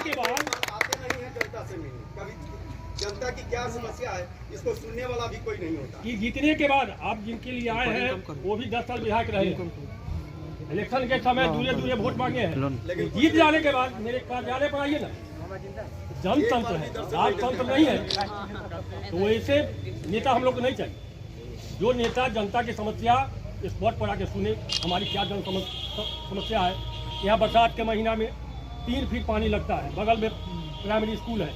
के बाद आते नहीं है जनता से मिलने, कभी जनता की क्या समस्या है इसको सुनने वाला भी कोई नहीं होता। कि जीतने के बाद आप जिनके लिए आए हैं वो भी 10 साल विधायक रहे, इलेक्शन के समय दूरे दूरे वोट मांगे हैं, लेकिन जीत जाने के बाद मेरे कार्यालय पर आइए ना, जनतंत्र है, राजतंत्र नहीं है। तो वैसे नेता हम लोग को नहीं चाहिए। जो नेता जनता की समस्या स्पॉट पर आके सुने, हमारी क्या जन समस्या है। यहाँ बरसात के महीना में 3 फीट पानी लगता है, बगल में प्राइमरी स्कूल है,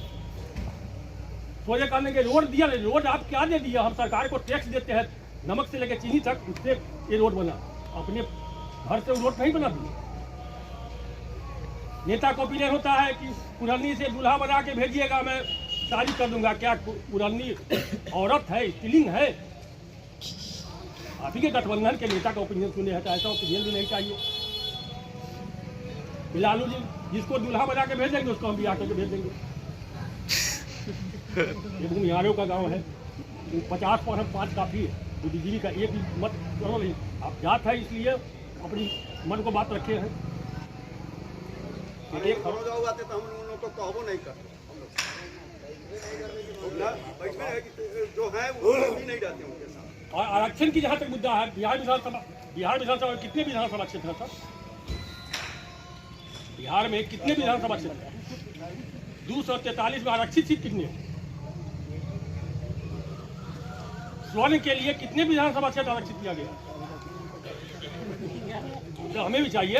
सोचे करने के रोड दिया, रोड आप क्या दे दिया। हम सरकार को टैक्स देते हैं, नमक से लेकर चीनी तक, उससे ये रोड बना, अपने घर से रोड नहीं बना दिए। नेता को ओपिनियन होता है कि पुरानी से दूल्हा बना के भेजिएगा, मैं शादी कर दूंगा। क्या पुरानी औरत है, स्त्रीलिंग है? आप ही के गठबंधन के नेता का ओपिनियन सुने हैं, तो ऐसा ओपिनियन भी नहीं चाहिए। लालू जी जिसको दूल्हा बना के भेज देंगे उसको हम भी आकर के भेज देंगे। ये भूमिहारों का गांव है, 50 पर हम 5 काफी है। बुद्धिजीवी का एक भी मत करो नहीं, आप जात है इसलिए अपनी मन को बात रखे हैं। एक खरोज आते तो हम लोगों को कहबो नहीं करते, जो है वो भी नहीं रहते उनके साथ। और आरक्षण की जहाँ तक मुद्दा है, बिहार विधानसभा कितने विधानसभा क्षेत्र है सर? बिहार में कितने विधानसभा क्षेत्र है? 243 में आरक्षित सीट कितनी है? स्वर्ण के लिए कितने विधानसभा क्षेत्र आरक्षित किया गया? तो हमें भी चाहिए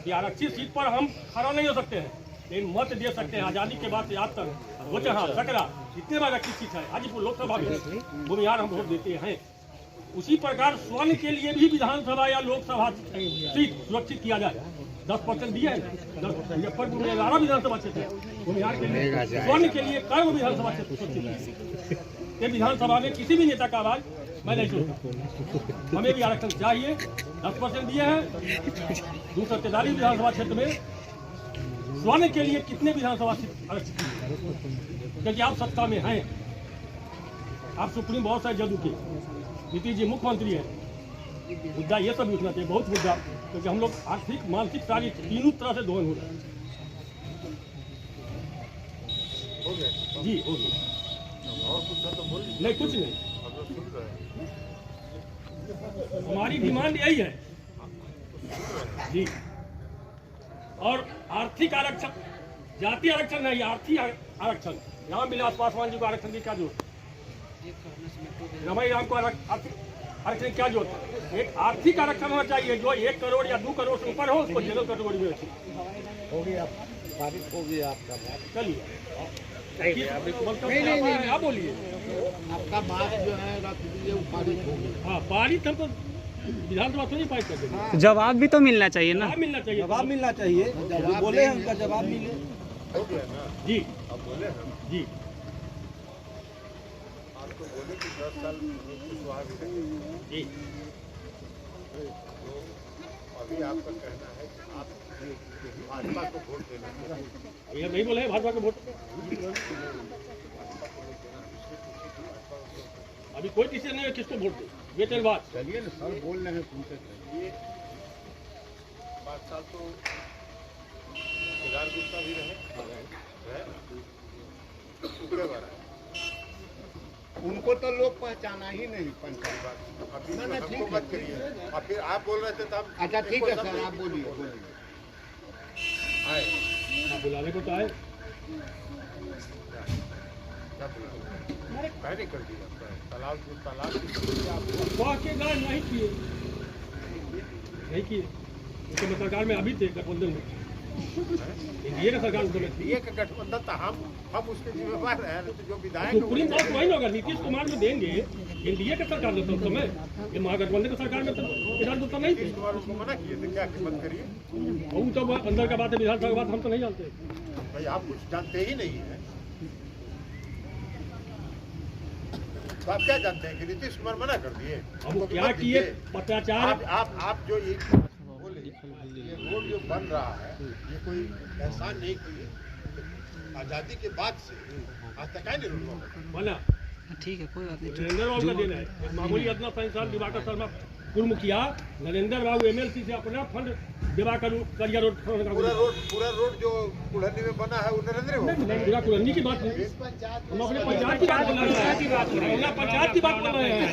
कि आरक्षित सीट पर हम खड़ा नहीं हो सकते हैं, लेकिन मत दे सकते हैं। आजादी के बाद से आज तक वो जहाँ सकरा जितने बार आरक्षित सीट है, हाजीपुर लोकसभा में भूमिहार हम वोट देते हैं। उसी प्रकार स्वर्ण के लिए भी विधानसभा या लोकसभा सीट सुरक्षित किया जाए। 10% दिए हैं, मुजफ्फरपुर में 11 विधानसभा क्षेत्र है, भूमिहार के लिए स्वर्ण के लिए कई विधानसभा क्षेत्र सुरक्षित है। ये विधानसभा में किसी भी नेता का आवाज मैं नहीं सुनता। हमें भी आरक्षण चाहिए। 10% दिए हैं 243 विधानसभा क्षेत्र में। स्वर्ण के लिए कितने विधानसभा सीट आरक्षित है? क्योंकि आप सत्ता में हैं, आप सुप्रीम बहुत सारे जदू के, नीतीश जी मुख्यमंत्री है। मुद्दा ये सब उठना चाहिए, बहुत मुद्दा, क्योंकि हम लोग आर्थिक मानसिक सारी तीनों तरह से दोहन हो रहे हैं। जी हो गया, और कुछ है तो बोलिए। नहीं कुछ नहीं, हम लोग सुन रहे हैं। हमारी डिमांड यही है जी। और आर्थिक आरक्षण, जाति आरक्षण नहीं, आर्थिक आरक्षण। यहाँ विलास पासवान जी को आरक्षण की क्या जरूरत है? रमई राम को आरक्षण क्या जरूरत है? एक आर्थिक आरक्षण होना चाहिए, जो 1 करोड़ या 2 करोड़ से ऊपर हो उसको जनरल कैटेगरी में रखिए। होगी आप बारिश होगी आपका बात। चलिए नहीं आप बोलिए। आपका बात जो है रख दीजिए, पारित होगी। हाँ पारित हम तो विधानसभा तो नहीं पारित कर देंगे। जवाब भी तो मिलना चाहिए ना। जवाब मिलना चाहिए, जवाब मिलना चाहिए। जो बोले हैं उनका जवाब मिले। हो गया ना, जी अब बोले हैं जी। आप तो बोले कि 10 साल कुशवाहा भी रहेंगे। जी तो अभी आपका कहना है कि आप भाजपा को वोट देना चाहिए। ये नहीं बोले हैं भाजपा के वोट। अभी कोई डिसीजन नहीं है किसको वोट दे, वेट एंड वॉच। चलिए ना सर, बोल रहे हैं सुनते ये 5 साल तो केदार गुप्ता भी रहे, शुक्र बार है। उनको तो लोग पहचाना ही नहीं पंचायत। अभी ना, तो ना, हमको ठीक मत है, करिए। और फिर आप बोल रहे थे तब। अच्छा ठीक है सर, आप बोलिए बोलिए। आए बुलाने को तो आए। क्या बोला? पहले कर दिया तालाब की आप वाकईदार नहीं किए, नहीं किए। तो मैं सरकार में अभी थे गठबंधन में, ये ना सरकार में ये का गठबंधन था, हम उसके जिम्मेवार रहे। तो जो विधायक सुप्रीम कोर्ट वही होगा, नीतीश कुमार में देंगे। एनडीए का सरकार था उस समय, ये महागठबंधन की सरकार में तो केदार गुप्ता नहीं थे। नीतीश कुमार उसको मना किए थे क्या कि मत करिए। वो तो अंदर का बात है, विधानसभा का बात हम तो नहीं जानते। भाई आप कुछ जानते ही नहीं है, तो आप क्या जानते हैं कि नीतीश कुमार मना कर दिए? अब वो क्या किए? पत्राचार। आप जो ये बोले, ये रोड जो बन रहा है, ये कोई एहसान नहीं किए। आजादी के बाद से आज तक है नहीं रोड बना। ठीक है, कोई बात नहीं। टेंडर और का देना है, मामूली इतना 5 साल दिवाकर शर्मा पूर्व मुखिया नरेंद्र बाबू MLC से अपना फंड दिवा करिया रोड पूरा रोड जो कुल्हनी में बना है वो नरेंद्र हो पूरा कुलंदी की बात नहीं, हम अपने पंचायत की बात कर रहे हैं, पंचायत की बात कर रहे हैं।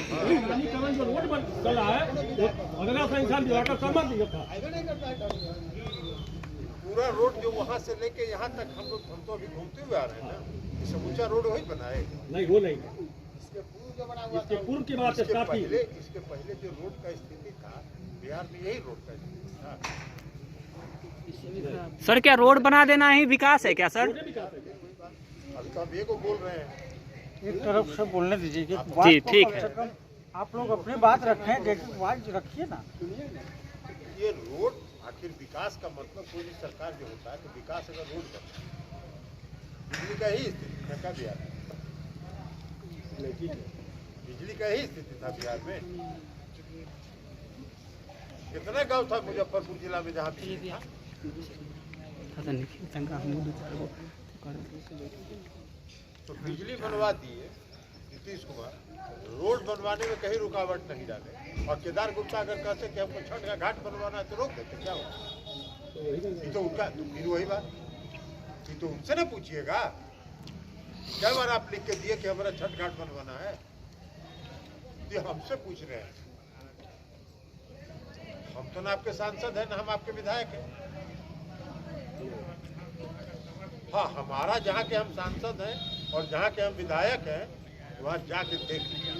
वनीकरण जो रोड बन चल रहा है वो अगला संस्थान दिवाकर शर्मा दिया था। पूरा रोड जो वहाँ से लेके यहाँ तक हम तो अभी घूमते हुए आ रहे हैं ना, ये समूचा रोड वही बना है नहीं वो नहीं, इसके पूर्व की बात है काफी। इसके पहले जो रोड का स्थिति था बिहार में यही रोड का स्थिति था। सर क्या रोड बना देना ही विकास है क्या सर? अभी तो हम ये को बोल रहे हैं, एक तरफ से बोलने दीजिए कि जी ठीक है। आप लोग अपनी बात रखें, बात रखिए ना। ये रोड आखिर विकास का मतलब कोई भी सरकार जो होता है तो विकास अगर रोड का बिजली का ही स्थिति था क्या बिहार में? बिजली का ही स्थिति था बिहार में। कितना गांव था मुजफ्फरपुर जिला में जहाँ बिजली था? तो बिजली बनवा दिए नीतीश कुमार, रोड बनवाने में कहीं रुकावट नहीं डाले। और केदार गुप्ता अगर कहते कि हमको छठ का घाट बनवाना है तो रोक देते, क्या होगा? ये तो उनका फिर वही बात, ये तो उनसे ना पूछिएगा। क्या बार आप लिख के दिए कि हमारा छठ घाट बनवाना है, ये हमसे पूछ रहे हैं। हम तो ना आपके सांसद हैं ना हम आपके विधायक हैं। हाँ, हमारा जहाँ के हम सांसद हैं और जहाँ के हम विधायक हैं वहाँ जाके देख लिया।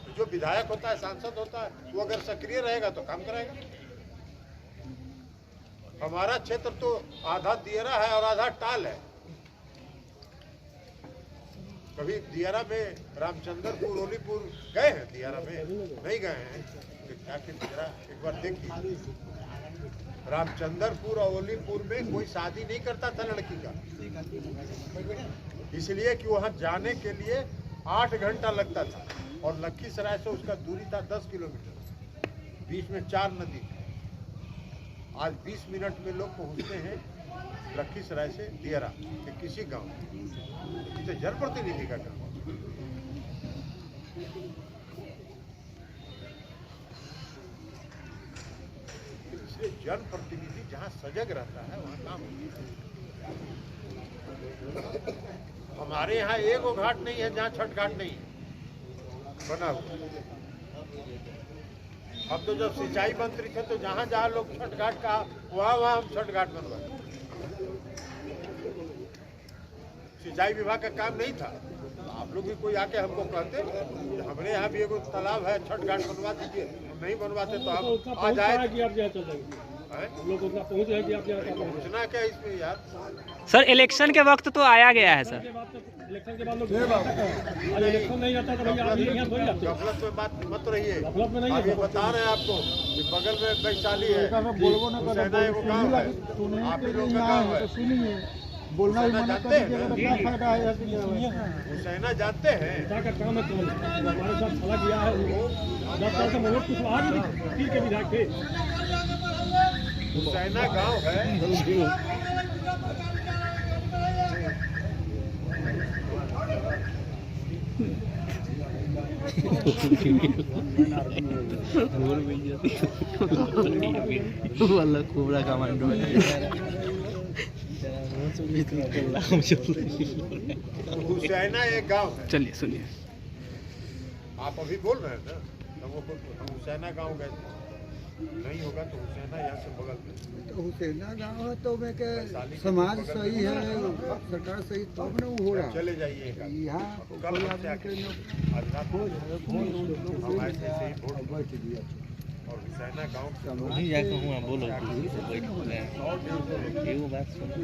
तो जो विधायक होता है, सांसद होता है, वो अगर सक्रिय रहेगा तो काम कराएगा। हमारा क्षेत्र तो आधा दियरा है और आधा टाल है। कभी दियारा में रामचंद्रपुर ओलीपुर गए हैं? दियारा में नहीं गए हैं। आखिर दियारा एक बार देखिए, रामचंद्रपुर और ओलीपुर में कोई शादी नहीं करता था लड़की का, इसलिए कि वहां जाने के लिए 8 घंटा लगता था और लखीसराय से उसका दूरी था 10 किलोमीटर, बीच में 4 नदी। आज 20 मिनट में लोग पहुंचते हैं लखीसराय से दियारा के किसी गांव में। तो जनप्रतिनिधि का काम, इसलिए जनप्रतिनिधि जहाँ सजग रहता है वहाँ काम होता है। हमारे यहाँ एक वो घाट नहीं है जहाँ छठ घाट नहीं है बना हुआ। अब तो जब सिंचाई मंत्री थे तो जहाँ जहाँ लोग छठ घाट का वहाँ वहाँ हम छठ घाट बनवाए। सिंचाई विभाग का काम नहीं था। आप लोग भी कोई आके हमको कहते हमारे यहाँ भी एगो तालाब है, छठ घाट बनवा दीजिए, हम नहीं बनवाते तो आप आ जाए। पहुँचना क्या इसमें यार? सर इलेक्शन के वक्त तो आया गया है सर। इलेक्शन के बाद लोग इलेक्शन नहीं आता तो भैया आप यहाँ थोड़ी आते। गफलत में बात मत रहिए। गफलत में नहीं है। ये बता रहे हैं आपको कि बगल में वैशाली है, हुसैना एगो गाँव है, आप ही लोग का गाँव है। बोलना ही मना जानते हैं? क्या फायदा है? हुसैना जानते हैं? का काम है कौन? हमारे साथ सलाह किया है वो 10 साल से मनोज कुशवाहा जी भी के विधायक थे। हुसैना गांव है। वाला कोबरा कमांडो है। हुसैना एक गांव है। चलिए सुनिए। आप अभी बोल रहे हैं ना, हम हुसैना गांव गए थे। नहीं होगा तो हुसैना यहाँ से बगल में। तो हुसैना गाँव है तो मैं क्या समाज सही है, सरकार सही तब न वो हो रहा। चले जाइए यहाँ कल हमसे आके आज रात को हम ऐसे ही वोट दिया और हुसैना गांव वहीं जाकर हुआ बोलो एगो बात सुनो।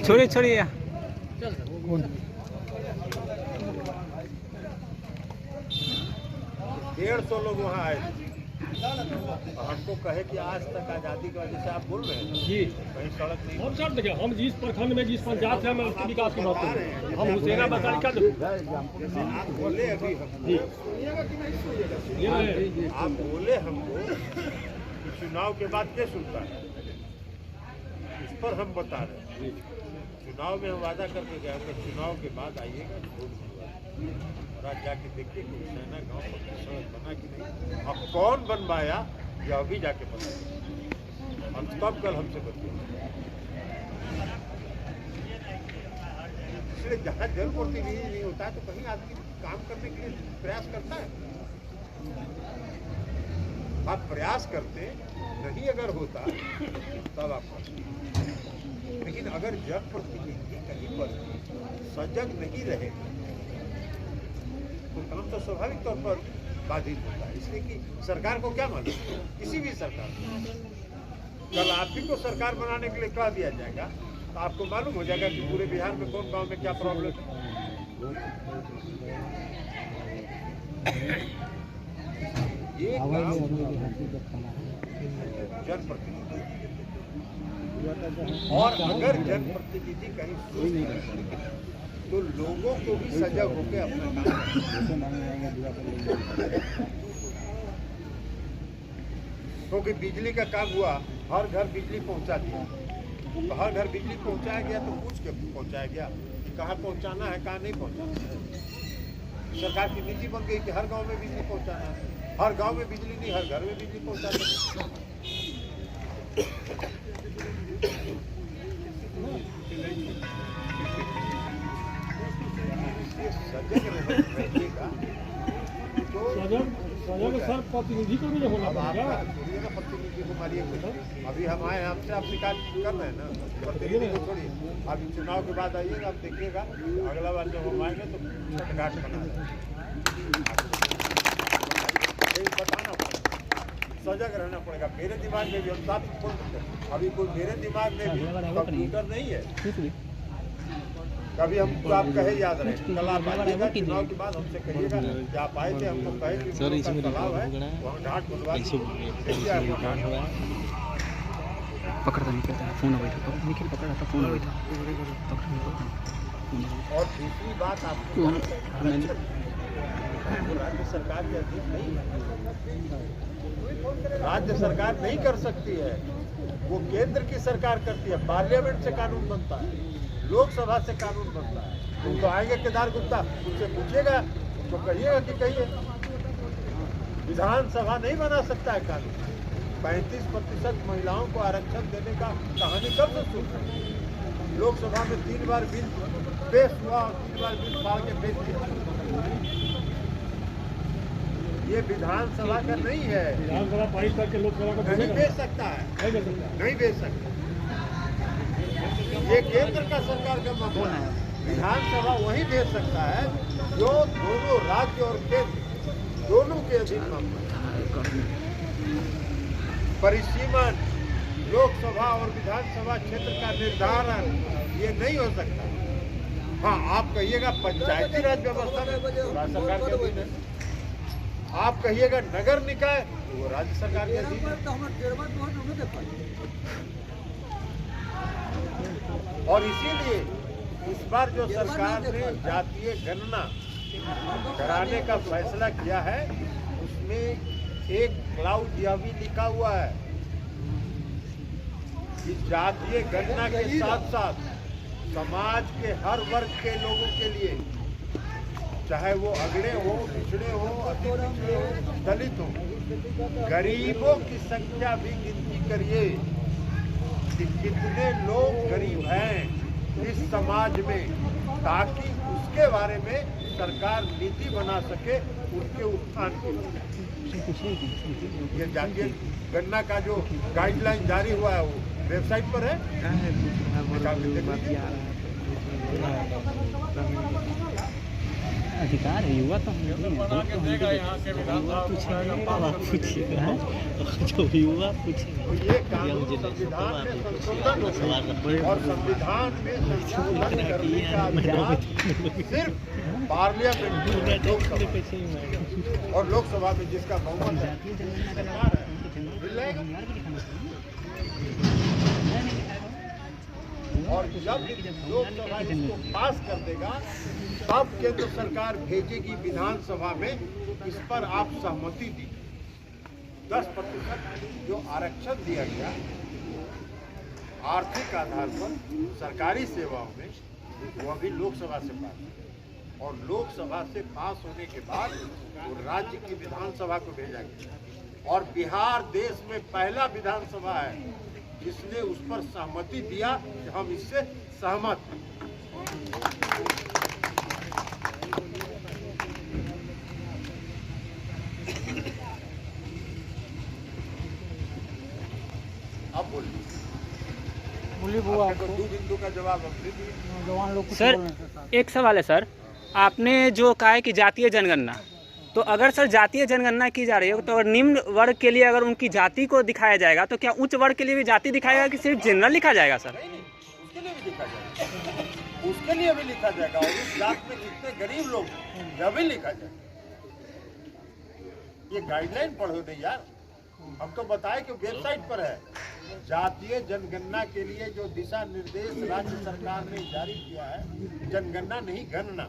छोड़िए छोड़िए। 150 लोग वहाँ आए थे। हमको कहे कि आज तक आज़ादी की वजह से आप बोल रहे हैं ना, जी कहीं सड़क नहीं हम सब देखिए, हम जिस प्रखंड में जिस पंचायत से हम उसके विकास की बात कर रहे हैं, हम हुसैना बसारी का जैसे आप बोले अभी हमको आप बोले हमको कि चुनाव के बाद क्या सुनता है, इस पर हम बता रहे हैं। चुनाव में हम वादा करके गए कि चुनाव के बाद आइएगा वोट दूंगा, और आज जाके देखिए कि हुसैना गाँव पर सड़क बना कि नहीं, अब कौन बनवाया ये अभी जाके पता चलेगा। हम तब कल हमसे बतिए, इसलिए जहाँ जनप्रतिनिधि नहीं होता है तो कहीं आदमी काम करने के लिए प्रयास करता है। आप प्रयास करते नहीं अगर होता तब आप करते, लेकिन अगर जनप्रतिनिधि कहीं पर सजग नहीं रहे तो काम तो स्वाभाविक तौर पर बाधित होता है। इसलिए कि सरकार को क्या मालूम, किसी भी सरकार को कल आप ही को सरकार बनाने के लिए कह दिया जाएगा तो आपको मालूम हो जाएगा कि पूरे बिहार में कौन गांव में क्या प्रॉब्लम है। ये जनप्रतिनिधि, और अगर जनप्रतिनिधि कहीं सोच नहीं तो लोगों को भी सजग होकर अपना काम, क्योंकि बिजली का काम हुआ, हर घर बिजली पहुंचा दिया, तो हर घर बिजली पहुंचाया गया तो पूछ के पहुंचाया गया कि कहाँ पहुंचाना है कहाँ नहीं पहुंचाना है। सरकार की नीति बन गई कि हर गांव में बिजली पहुंचाना है, हर गांव में बिजली नहीं हर घर में बिजली पहुंचाना है। सजग रहिएगा तो सजग सर प्रतिनिधि को भी होना अब पड़ेगा। आप छोड़िए ना प्रतिनिधि को मारिए, अभी हम आए आपसे आप शिकायत कर रहे हैं ना, प्रतिनिधि को छोड़िए। आप चुनाव के बाद आइएगा, आप देखिएगा अगला बार जब हम आएंगे तो घाट बना बताना पड़ेगा, सजग रहना पड़ेगा। मेरे दिमाग में भी हम साफ बोल सकते हैं, अभी कोई मेरे दिमाग में भी कंप्यूटर नहीं है। कभी हम आप कहे याद रहे, कल आप आइएगा चुनाव के बाद हमसे कहिएगा कि आप आए थे, हमको कहे कि तालाब है वहाँ घाट बनवा पकड़ता निकलता फोन अवैध निखिल पकड़ा था, फोन अवैध। और दूसरी बात आपको राज्य सरकार के अधीन नहीं है, राज्य सरकार नहीं कर सकती है, वो केंद्र की सरकार करती है। पार्लियामेंट से कानून बनता है, लोकसभा से कानून बनता है। तुम तो आएंगे केदार गुप्ता, उनसे पूछिएगा, उनको कहिएगा कि कहिए विधानसभा नहीं बना सकता है कानून। 35% महिलाओं को आरक्षण देने का कहानी कब से शुरू हुई? लोकसभा में 3 बार बिल पेश हुआ और 3 बार बिल फाड़ के पेश किया। ये विधानसभा का नहीं है, विधानसभा पारित करके लोकसभा को नहीं भेज सकता है, नहीं भेज सकता। ये केंद्र का सरकार का मामला है, विधानसभा वही भेज सकता है जो दोनों राज्य और केंद्र दोनों के अधीन मामला है। परिसीमन, लोकसभा और विधानसभा क्षेत्र का निर्धारण ये नहीं हो सकता। हाँ, आप कहिएगा पंचायती राज व्यवस्था राज्य सरकार के अधीन है, आप कहिएगा नगर निकाय वो राज्य सरकार के अधीन है। और इसीलिए इस बार जो सरकार ने जातीय गणना कराने का फैसला किया है उसमें एक क्लाउज यह भी लिखा हुआ है कि जातीय गणना के साथ साथ समाज के हर वर्ग के लोगों के लिए, चाहे वो अगड़े हो, पिछड़े हो, अति पिछड़े हो, दलित हो, गरीबों की संख्या भी गिनती करिए कि कितने लोग गरीब हैं इस समाज में, ताकि उसके बारे में सरकार नीति बना सके उनके उत्थान के लिए। ये जातीय गणना का जो गाइडलाइन जारी हुआ है वो वेबसाइट पर है, अधिकार है युवा तो जो युवा तो ये कानून संविधान में संशोधन हो, और संविधान में संशोधन करने का अधिकार सिर्फ पार्लियामेंट में लोकसभा और लोकसभा में जिसका बहुमत है सरकार है, मिल जाएगा। और जब लोकसभा इसको पास कर देगा तब केंद्र सरकार भेजेगी विधानसभा में, इस पर आप सहमति दी। 10% जो आरक्षण दिया गया आर्थिक आधार पर सरकारी सेवाओं में, वो अभी लोकसभा से पास है और लोकसभा से पास होने के बाद वो राज्य की विधानसभा को भेजा गया। और बिहार देश में पहला विधानसभा है जिसने उस पर सहमति दिया कि हम इससे सहमत हैं। अब बोलिए आपको 2 बिंदु का जवाब हमने दिया। सर एक सवाल है सर, आपने जो कहा है कि जातीय जनगणना, तो अगर सर जातीय जनगणना की जा रही है तो अगर निम्न वर्ग के लिए अगर उनकी जाति को दिखाया जाएगा तो क्या उच्च वर्ग के लिए भी जाति दिखाएगा कि सिर्फ जनरल लिखा जाएगा सर? नहीं, उसके लिए भी लिखा जाएगा, उसके लिए भी लिखा जाएगा और उस जात में कितने गरीब लोग हैं यह भी लिखा जाएगा। ये गाइडलाइन पढ़ो नहीं यार, हम तो बताए कि वेबसाइट पर है। जातीय जनगणना के लिए जो दिशा निर्देश राज्य सरकार ने जारी किया है, जनगणना नहीं गणना,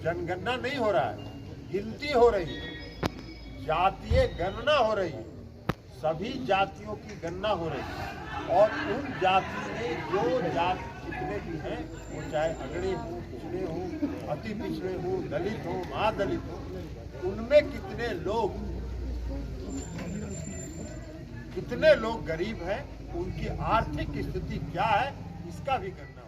जनगणना नहीं हो रहा है, गिनती हो रही है, जातीय गणना हो रही है, सभी जातियों की गणना हो रही है। और उन जाति में जो जाति जितने भी हैं, वो चाहे अगड़े हों, पिछड़े हों, अति पिछड़े हों, दलित हों, महादलित हों, उनमें कितने लोग गरीब हैं, उनकी आर्थिक स्थिति क्या है, इसका भी गणना